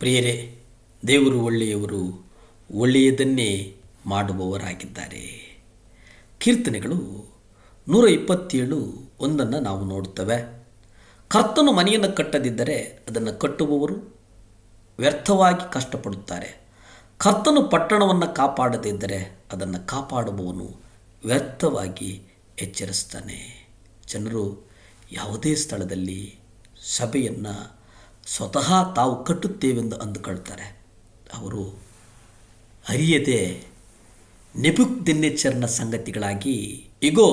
ಪ್ರಿಯರೇ, ದೇವರು ಒಳ್ಳೆಯವರು, ಒಳ್ಳೆಯದನ್ನೇ ಮಾಡುವವರಾಗಿದ್ದಾರೆ. ಕೀರ್ತನೆಗಳು 127:1 ನಾವು ನೋಡುತ್ತೇವೆ. ಕರ್ತನು ಮನೆಯನ್ನು ಕಟ್ಟದಿದ್ದರೆ ಅದನ್ನು ಕಟ್ಟುವವರು ವ್ಯರ್ಥವಾಗಿ ಕಷ್ಟಪಡುತ್ತಾರೆ. ಕರ್ತನು ಪಟ್ಟಣವನ್ನು ಕಾಪಾಡದಿದ್ದರೆ ಅದನ್ನು ಕಾಪಾಡುವವನು ವ್ಯರ್ಥವಾಗಿ ಎಚ್ಚರಿಸ್ತಾನೆ. ಜನರು ಯಾವುದೇ ಸ್ಥಳದಲ್ಲಿ ಸಭೆಯನ್ನು ಸ್ವತಃ ತಾವು ಕಟ್ಟುತ್ತೇವೆಂದು ಅಂದುಕೊಳ್ತಾರೆ. ಅವರು ಅರಿಯದೆ ನೆಬೂಕದ್ನೆಚ್ಚರನ ಸಂಗತಿಗಳಾಗಿ, ಇಗೋ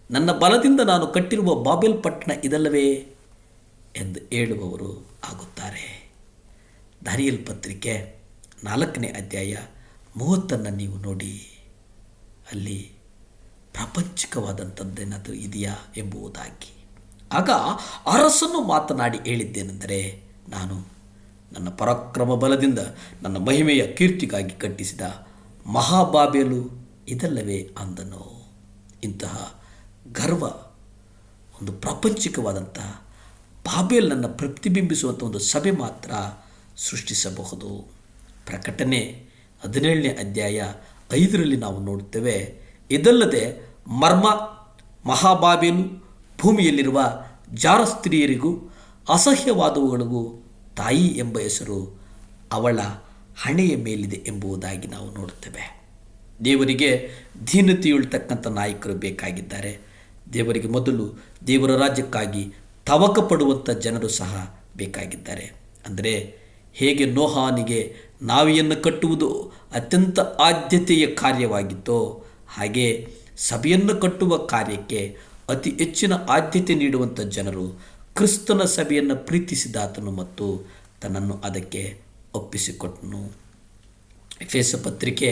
ನನ್ನ ಬಲದಿಂದ ನಾನು ಕಟ್ಟಿರುವ ಬಾಬೆಲ್ ಪಟ್ಟಣ ಇದಲ್ಲವೇ ಎಂದು ಹೇಳುವವರು ಆಗುತ್ತಾರೆ. ದಾನಿಯೇಲ ಪತ್ರಿಕೆ 4ನೇ ಅಧ್ಯಾಯ 30 ನೀವು ನೋಡಿ. ಅಲ್ಲಿ ಪ್ರಾಪಂಚಿಕವಾದಂಥದ್ದೇನಾದರೂ ಇದೆಯಾ ಎಂಬುದಾಗಿ. ಆಗ ಅರಸನು ಮಾತನಾಡಿ ಹೇಳಿದ್ದೇನೆಂದರೆ, ನಾನು ನನ್ನ ಪರಾಕ್ರಮ ಬಲದಿಂದ ನನ್ನ ಮಹಿಮೆಯ ಕೀರ್ತಿಗಾಗಿ ಕಟ್ಟಿಸಿದ ಮಹಾಬಾಬೆಲು ಇದಲ್ಲವೇ ಅಂದನು. ಇಂತಹ ಗರ್ವ ಒಂದು ಪ್ರಾಪಂಚಿಕವಾದಂಥ ಬಾಬೆಲನ್ನು ಪ್ರತಿಬಿಂಬಿಸುವಂಥ ಒಂದು ಸಭೆ ಮಾತ್ರ ಸೃಷ್ಟಿಸಬಹುದು. ಪ್ರಕಟಣೆ 17ನೇ ಅಧ್ಯಾಯ 5 ನಾವು ನೋಡುತ್ತೇವೆ, ಇದಲ್ಲದೆ ಮರ್ಮ ಮಹಾಬಾಬೆಲು ಭೂಮಿಯಲ್ಲಿರುವ ಜಾರ ಸ್ತ್ರೀಯರಿಗೂ ಅಸಹ್ಯವಾದವುಗಳಿಗೂ ತಾಯಿ ಎಂಬ ಹೆಸರು ಅವಳ ಹಣೆಯ ಮೇಲಿದೆ ಎಂಬುದಾಗಿ ನಾವು ನೋಡುತ್ತೇವೆ. ದೇವರಿಗೆ ದೀನತೆಯುಳ್ತಕ್ಕಂಥ ನಾಯಕರು ಬೇಕಾಗಿದ್ದಾರೆ. ದೇವರಿಗೆ ಮೊದಲು ದೇವರ ರಾಜ್ಯಕ್ಕಾಗಿ ತವಕ ಪಡುವಂಥ ಜನರು ಸಹ ಬೇಕಾಗಿದ್ದಾರೆ. ಅಂದರೆ ಹೇಗೆ ನೋಹಾನಿಗೆ ನಾವೆಯನ್ನು ಕಟ್ಟುವುದು ಅತ್ಯಂತ ಆದ್ಯತೆಯ ಕಾರ್ಯವಾಗಿತ್ತೋ, ಹಾಗೆ ಸಭೆಯನ್ನು ಕಟ್ಟುವ ಕಾರ್ಯಕ್ಕೆ ಅತಿ ಹೆಚ್ಚಿನ ಆದ್ಯತೆ ನೀಡುವಂಥ ಜನರು ಕ್ರಿಸ್ತನ ಸಭೆಯನ್ನು ಪ್ರೀತಿಸಿದಾತನು ಮತ್ತು ತನ್ನನ್ನು ಅದಕ್ಕೆ ಒಪ್ಪಿಸಿಕೊಟ್ಟನು. ಎಫೆಸ ಪತ್ರಿಕೆ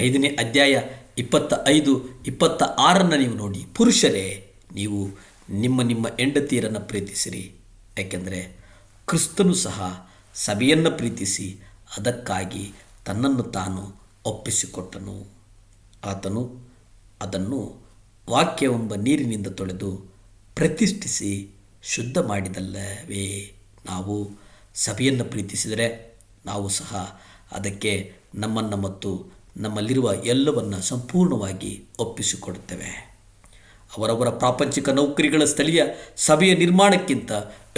5ನೇ ಅಧ್ಯಾಯ 25-26 ನೀವು ನೋಡಿ. ಪುರುಷರೇ, ನೀವು ನಿಮ್ಮ ನಿಮ್ಮ ಹೆಂಡತಿಯರನ್ನು ಪ್ರೀತಿಸಿರಿ, ಯಾಕೆಂದರೆ ಕ್ರಿಸ್ತನು ಸಹ ಸಭೆಯನ್ನು ಪ್ರೀತಿಸಿ ಅದಕ್ಕಾಗಿ ತನ್ನನ್ನು ತಾನು ಒಪ್ಪಿಸಿಕೊಟ್ಟನು. ಆತನು ಅದನ್ನು ವಾಕ್ಯವೆಂಬ ನೀರಿನಿಂದ ತೊಳೆದು ಪ್ರತಿಷ್ಠಿಸಿ ಶುದ್ಧ ಮಾಡಿದಲ್ಲವೇ. ನಾವು ಸಭೆಯನ್ನು ಪ್ರೀತಿಸಿದರೆ ನಾವು ಸಹ ಅದಕ್ಕೆ ನಮ್ಮನ್ನು ಮತ್ತು ನಮ್ಮಲ್ಲಿರುವ ಎಲ್ಲವನ್ನು ಸಂಪೂರ್ಣವಾಗಿ ಒಪ್ಪಿಸಿಕೊಡುತ್ತೇವೆ. ಅವರವರ ಪ್ರಾಪಂಚಿಕ ನೌಕರಿಗಳ ಸ್ಥಳೀಯ ಸಭೆಯ ನಿರ್ಮಾಣಕ್ಕಿಂತ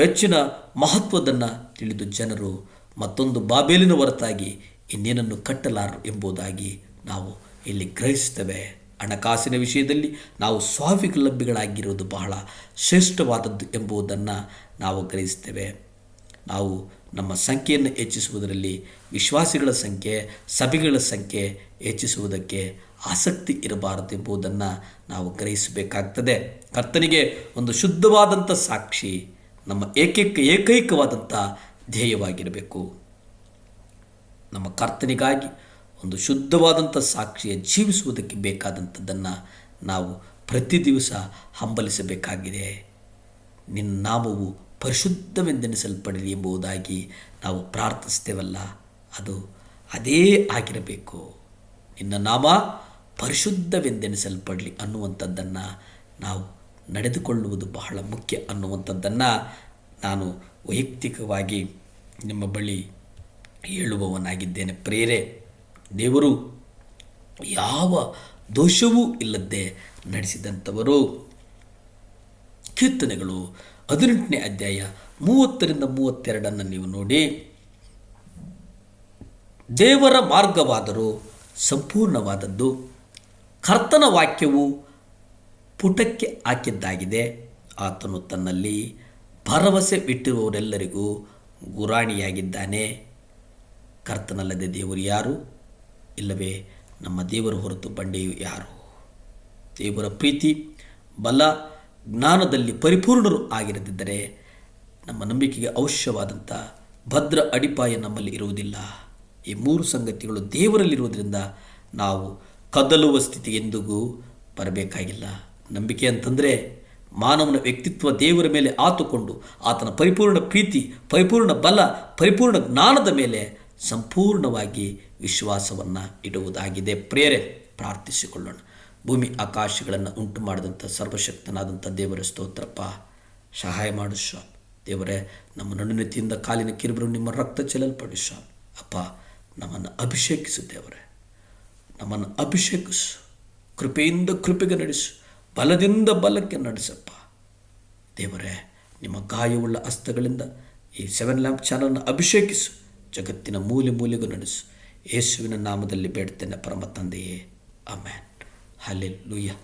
ಹೆಚ್ಚಿನ ಮಹತ್ವದನ್ನು ತಿಳಿದು ಜನರು ಮತ್ತೊಂದು ಬಾಬೇಲಿನ ಹೊರತಾಗಿ ಇನ್ನೇನನ್ನು ಕಟ್ಟಲಾರರು ಎಂಬುದಾಗಿ ನಾವು ಇಲ್ಲಿ ಗ್ರಹಿಸ್ತೇವೆ. ಹಣಕಾಸಿನ ವಿಷಯದಲ್ಲಿ ನಾವು ಸ್ವಾವಲಂಬಿಗಳಾಗಿರುವುದು ಬಹಳ ಶ್ರೇಷ್ಠವಾದದ್ದು ಎಂಬುದನ್ನು ನಾವು ಗ್ರಹಿಸ್ತೇವೆ. ನಾವು ನಮ್ಮ ಸಂಖ್ಯೆಯನ್ನು ಹೆಚ್ಚಿಸುವುದರಲ್ಲಿ, ವಿಶ್ವಾಸಿಗಳ ಸಂಖ್ಯೆ, ಸಭೆಗಳ ಸಂಖ್ಯೆ ಹೆಚ್ಚಿಸುವುದಕ್ಕೆ ಆಸಕ್ತಿ ಇರಬಾರದು ಎಂಬುದನ್ನು ನಾವು ಗ್ರಹಿಸಬೇಕಾಗ್ತದೆ. ಕರ್ತನಿಗೆ ಒಂದು ಶುದ್ಧವಾದಂಥ ಸಾಕ್ಷಿ ನಮ್ಮ ಏಕೈಕವಾದಂಥ ಧ್ಯೇಯವಾಗಿರಬೇಕು. ನಮ್ಮ ಕರ್ತನಿಗಾಗಿ ಒಂದು ಶುದ್ಧವಾದಂಥ ಸಾಕ್ಷಿಯ ಜೀವಿಸುವುದಕ್ಕೆ ಬೇಕಾದಂಥದ್ದನ್ನು ನಾವು ಪ್ರತಿ ದಿವಸ ಹಂಬಲಿಸಬೇಕಾಗಿದೆ. ನಿನ್ನ ನಾಮವು ಪರಿಶುದ್ಧವೆಂದೆನಿಸಲ್ಪಡಲಿ ಎಂಬುದಾಗಿ ನಾವು ಪ್ರಾರ್ಥಿಸ್ತೇವಲ್ಲ, ಅದು ಅದೇ ಆಗಿರಬೇಕು. ನಿನ್ನ ನಾಮ ಪರಿಶುದ್ಧವೆಂದೆನಿಸಲ್ಪಡಲಿ ಅನ್ನುವಂಥದ್ದನ್ನು ನಾವು ನಡೆದುಕೊಳ್ಳುವುದು ಬಹಳ ಮುಖ್ಯ ಅನ್ನುವಂಥದ್ದನ್ನು ನಾನು ವೈಯಕ್ತಿಕವಾಗಿ ನಿಮ್ಮ ಬಳಿ ಹೇಳುವವನಾಗಿದ್ದೇನೆ. ಪ್ರಿಯರೇ, ದೇವರು ಯಾವ ದೋಷವೂ ಇಲ್ಲದೆ ನಡೆಸಿದಂಥವರು. ಕೀರ್ತನೆಗಳು 18ನೇ ಅಧ್ಯಾಯ 30-32 ನೀವು ನೋಡಿ. ದೇವರ ಮಾರ್ಗವಾದರೂ ಸಂಪೂರ್ಣವಾದದ್ದು, ಕರ್ತನ ವಾಕ್ಯವು ಪುಟಕ್ಕೆ ಹಾಕಿದ್ದಾಗಿದೆ. ಆತನು ತನ್ನಲ್ಲಿ ಭರವಸೆ ಬಿಟ್ಟಿರುವವರೆಲ್ಲರಿಗೂ ಗುರಾಣಿಯಾಗಿದ್ದಾನೆ. ಕರ್ತನಲ್ಲದೆ ದೇವರು ಯಾರು? ಇಲ್ಲವೇ ನಮ್ಮ ದೇವರ ಹೊರತು ಬಂಡೆಯು ಯಾರು? ದೇವರ ಪ್ರೀತಿ, ಬಲ, ಜ್ಞಾನದಲ್ಲಿ ಪರಿಪೂರ್ಣರು ಆಗಿರದಿದ್ದರೆ ನಮ್ಮ ನಂಬಿಕೆಗೆ ಅವಶ್ಯವಾದಂಥ ಭದ್ರ ಅಡಿಪಾಯ ನಮ್ಮಲ್ಲಿ ಇರುವುದಿಲ್ಲ. ಈ 3 ಸಂಗತಿಗಳು ದೇವರಲ್ಲಿರುವುದರಿಂದ ನಾವು ಕದಲುವ ಸ್ಥಿತಿಗೆ ಎಂದಿಗೂ ಬರಬೇಕಾಗಿಲ್ಲ. ನಂಬಿಕೆ ಅಂತಂದರೆ ಮಾನವನ ವ್ಯಕ್ತಿತ್ವ ದೇವರ ಮೇಲೆ ಆತುಕೊಂಡು ಆತನ ಪರಿಪೂರ್ಣ ಪ್ರೀತಿ, ಪರಿಪೂರ್ಣ ಬಲ, ಪರಿಪೂರ್ಣ ಜ್ಞಾನದ ಮೇಲೆ ಸಂಪೂರ್ಣವಾಗಿ ವಿಶ್ವಾಸವನ್ನು ಇಡುವುದಾಗಿದೆ. ಪ್ರಿಯರೇ, ಪ್ರಾರ್ಥಿಸಿಕೊಳ್ಳೋಣ. ಭೂಮಿ ಆಕಾಶಗಳನ್ನು ಉಂಟು ಮಾಡಿದಂಥ ಸರ್ವಶಕ್ತನಾದಂಥ ದೇವರ ಸ್ತೋತ್ರಪ್ಪ, ಸಹಾಯ ಮಾಡು ಸ್ವಾಮಿ. ದೇವರೇ, ನಮ್ಮ ನಡುನೆತಿಯಿಂದ ಕಾಲಿನ ಕಿರುಬರು ನಿಮ್ಮ ರಕ್ತ ಚೆಲ್ಲಲ್ಪಡಿಸ. ಅಪ್ಪ, ನಮ್ಮನ್ನು ಅಭಿಷೇಕಿಸು ದೇವರೇ, ನಮ್ಮನ್ನು ಅಭಿಷೇಕಿಸು. ಕೃಪೆಯಿಂದ ಕೃಪೆಗೆ ನಡೆಸು, ಬಲದಿಂದ ಬಲಕ್ಕೆ ನಡೆಸಪ್ಪ. ದೇವರೇ, ನಿಮ್ಮ ಗಾಯವುಳ್ಳ ಹಸ್ತಗಳಿಂದ ಈ 7 ಲ್ಯಾಂಪ್ ಚಾನಲ್ನ ಅಭಿಷೇಕಿಸು. ಜಗತ್ತಿನ ಮೂಲೆ ಮೂಲೆಗೂ ನಡೆಸು. ಯೇಸುವಿನ ನಾಮದಲ್ಲಿ ಬೇಡ್ತೇನೆ ಪರಮ ತಂದೆಯೇ, ಆಮೆನ್. ಹಲ್ಲೆಲೂಯಾ.